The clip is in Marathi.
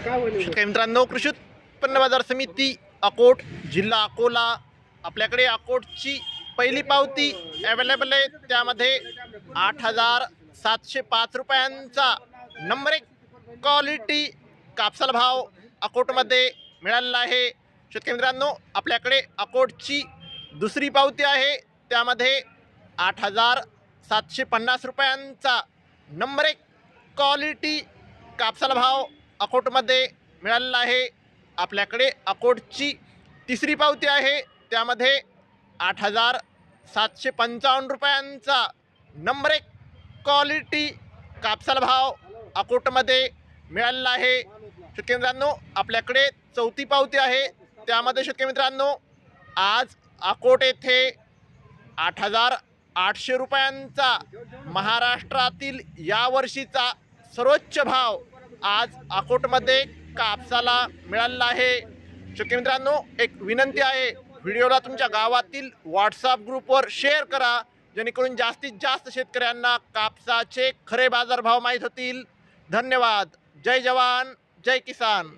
शेतकरी मित्रांनो, कृषी उत्पन्न बाजार समिती अकोट, जिल्हा अकोला, आपल्याकडे अकोटची पहिली पावती अवेलेबल आहे। त्यामध्ये 8,705 रुपयांचा नंबर 1 क्वालिटी कापसाला भाव अकोटमध्ये मिळालेला आहे। शेतकरी मित्रांनो, आपल्याकडे अकोटची दुसरी पावती आहे, त्यामध्ये 8,750 रुपयांचा नंबर 1 क्वालिटी कापसाला भाव अकोटमध्ये मिळालेला आहे। आपल्याकडे अकोटची तिसरी पावती आहे, त्यामध्ये 8,755 रुपयांचा नंबर 1 क्वालिटी कापसाला भाव अकोटमध्ये मिळालेला आहे। शेतकरी मित्रांनो, आपल्याकडे चौथी पावती आहे, त्यामध्ये शेतकरी मित्रांनो आज अकोट येथे 8,800 रुपयांचा महाराष्ट्रातील यावर्षीचा सर्वोच्च भाव आज अकोटमध्ये कापसाला मिळालेला आहे। शेतकरी मित्रांनो, एक विनंती आहे, व्हिडिओला तुमच्या गावातील व्हॉट्सअप ग्रुपवर शेअर करा, जेणेकरून जास्तीत जास्त शेतकऱ्यांना कापसाचे खरे बाजारभाव माहीत होतील। धन्यवाद। जय जवान, जय किसान।